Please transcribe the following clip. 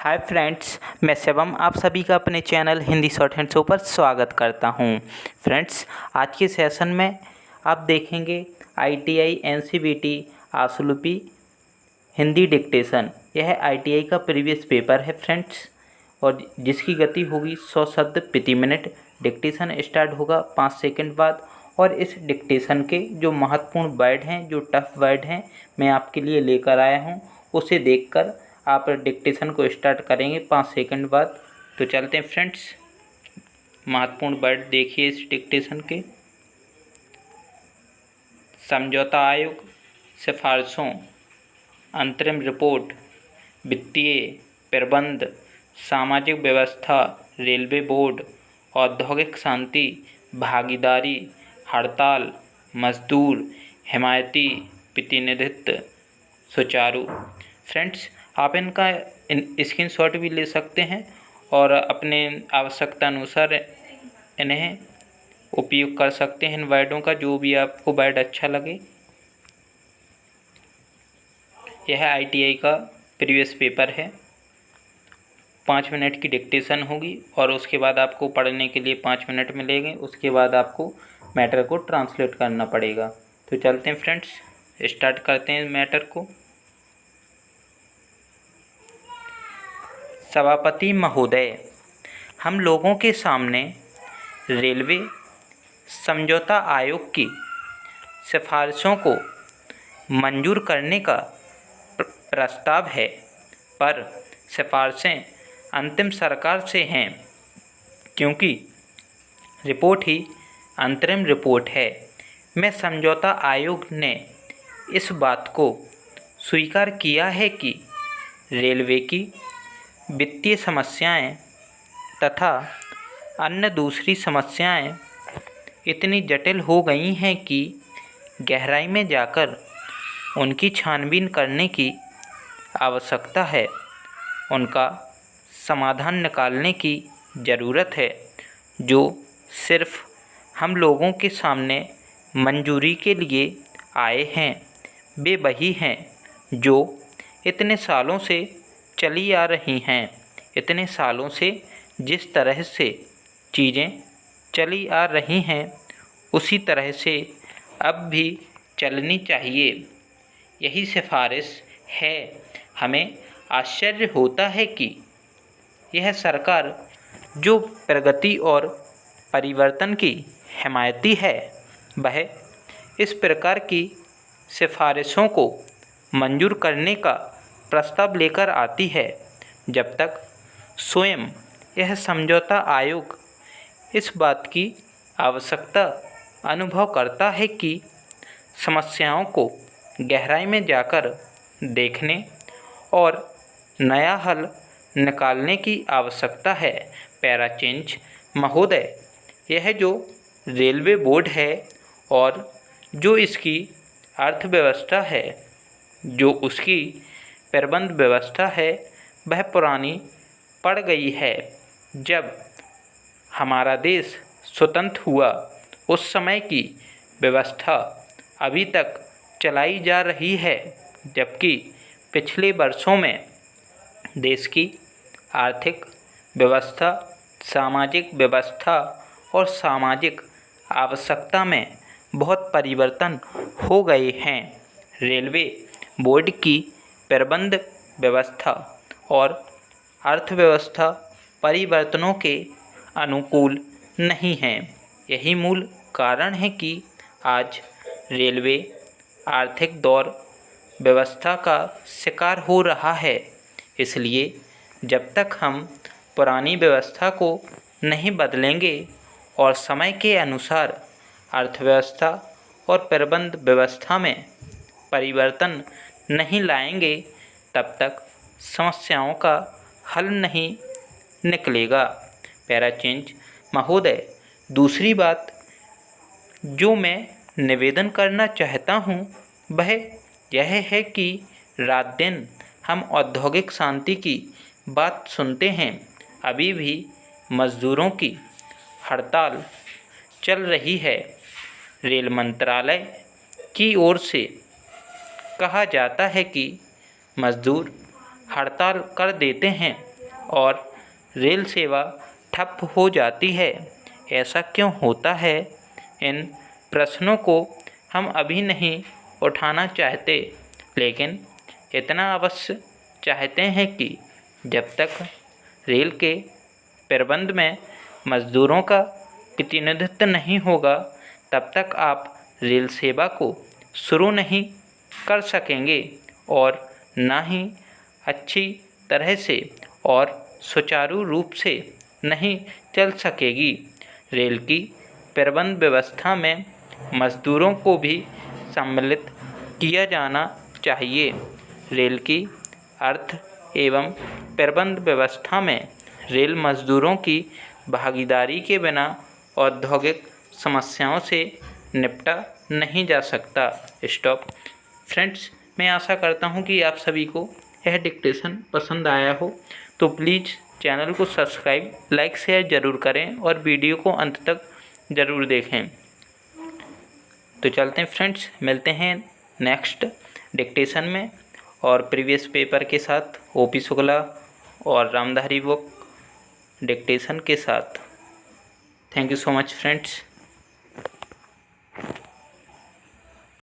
Hi friends, मैं शिवम आप सभी का अपने channel Hindi short hand show पर स्वागत करता हूं। फ्रेंड्स, आज के सेशन में आप देखेंगे आईटीआई एनसीवीटी आशुलिपि हिंदी डिक्टेशन। यह आईटीआई का प्रीवियस पेपर है फ्रेंड्स, और जिसकी गति होगी 100 शब्द प्रति मिनट। डिक्टेशन स्टार्ट होगा 5 सेकंड बाद। और इस डिक्टेशन के जो महत्वपूर्ण वर्ड हैं, जो टफ वर्ड हैं, मैं आपके लिए लेकर आया हूं। उसे देखकर आप डिक्टेशन को स्टार्ट करेंगे 5 सेकंड बाद। तो चलते हैं फ्रेंड्स, महत्वपूर्ण वर्ड देखिए इस डिक्टेशन के। समझौता आयोग, सिफारिशों, अंतरिम रिपोर्ट, वित्तीय प्रबंध, सामाजिक व्यवस्था, रेलवे बोर्ड, औद्योगिक शांति, भागीदारी, हड़ताल, मजदूर, हिमायती प्रतिनिधित्व, सुचारू। फ्रेंड्स, आप इनका स्क्रीनशॉट भी ले सकते हैं और अपने आवश्यकता अनुसार इन्हें उपयोग कर सकते हैं। इन वर्डों का जो भी आपको वर्ड अच्छा लगे। यह आईटीआई का प्रीवियस पेपर है। 5 मिनट की डिक्टेशन होगी और उसके बाद आपको पढ़ने के लिए 5 मिनट मिलेंगे। उसके बाद आपको मैटर को ट्रांसलेट करना पड़ेगा। तो चलते हैं फ्रेंड्स, स्टार्ट करते हैं मैटर को। सभापति महोदय, हम लोगों के सामने रेलवे समझौता आयोग की सिफारिशों को मंजूर करने का प्रस्ताव है, पर सिफारिशें अंतिम सरकार से हैं, क्योंकि रिपोर्ट ही अंतरिम रिपोर्ट है। मैं समझौता आयोग ने इस बात को स्वीकार किया है कि रेलवे की वित्तीय समस्याएं तथा अन्य दूसरी समस्याएं इतनी जटिल हो गई हैं कि गहराई में जाकर उनकी छानबीन करने की आवश्यकता है। उनका समाधान निकालने की ज़रूरत है। जो सिर्फ हम लोगों के सामने मंजूरी के लिए आए हैं, वे वही हैं जो इतने सालों से चली आ रही हैं। इतने सालों से जिस तरह से चीज़ें चली आ रही हैं, उसी तरह से अब भी चलनी चाहिए। यही सिफारिश है। हमें आश्चर्य होता है कि यह सरकार, जो प्रगति और परिवर्तन की हिमायती है, वह इस प्रकार की सिफारिशों को मंजूर करने का प्रस्ताव लेकर आती है, जब तक स्वयं यह समझौता आयोग इस बात की आवश्यकता अनुभव करता है कि समस्याओं को गहराई में जाकर देखने और नया हल निकालने की आवश्यकता है। पैरा चेंज महोदय, यह जो रेलवे बोर्ड है और जो इसकी अर्थव्यवस्था है, जो उसकी प्रबंध व्यवस्था है, वह पुरानी पड़ गई है। जब हमारा देश स्वतंत्र हुआ, उस समय की व्यवस्था अभी तक चलाई जा रही है, जबकि पिछले वर्षों में देश की आर्थिक व्यवस्था, सामाजिक व्यवस्था और सामाजिक आवश्यकता में बहुत परिवर्तन हो गए हैं। रेलवे बोर्ड की प्रबंध व्यवस्था और अर्थव्यवस्था परिवर्तनों के अनुकूल नहीं हैं। यही मूल कारण है कि आज रेलवे आर्थिक दौर व्यवस्था का शिकार हो रहा है। इसलिए जब तक हम पुरानी व्यवस्था को नहीं बदलेंगे और समय के अनुसार अर्थव्यवस्था और प्रबंध व्यवस्था में परिवर्तन नहीं लाएंगे, तब तक समस्याओं का हल नहीं निकलेगा। पैरा चेंज महोदय, दूसरी बात जो मैं निवेदन करना चाहता हूँ, वह यह है कि रात दिन हम औद्योगिक शांति की बात सुनते हैं। अभी भी मज़दूरों की हड़ताल चल रही है। रेल मंत्रालय की ओर से कहा जाता है कि मज़दूर हड़ताल कर देते हैं, और रेल सेवा ठप हो जाती है। ऐसा क्यों होता है? इन प्रश्नों को हम अभी नहीं उठाना चाहते, लेकिन इतना अवश्य चाहते हैं कि जब तक रेल के प्रबंध में मजदूरों का प्रतिनिधित्व नहीं होगा, तब तक आप रेल सेवा को शुरू नहीं कर सकेंगे और ना ही अच्छी तरह से और सुचारू रूप से नहीं चल सकेगी। रेल की प्रबंध व्यवस्था में मजदूरों को भी सम्मिलित किया जाना चाहिए। रेल की अर्थ एवं प्रबंध व्यवस्था में रेल मजदूरों की भागीदारी के बिना औद्योगिक समस्याओं से निपटा नहीं जा सकता। स्टॉप। फ्रेंड्स, मैं आशा करता हूँ कि आप सभी को यह डिक्टेशन पसंद आया हो, तो प्लीज़ चैनल को सब्सक्राइब, लाइक, शेयर ज़रूर करें और वीडियो को अंत तक ज़रूर देखें। तो चलते हैं फ्रेंड्स, मिलते हैं नेक्स्ट डिक्टेशन में और प्रीवियस पेपर के साथ, ओपी शुक्ला और रामधारी बुक डिक्टेशन के साथ। Thank you so much friends.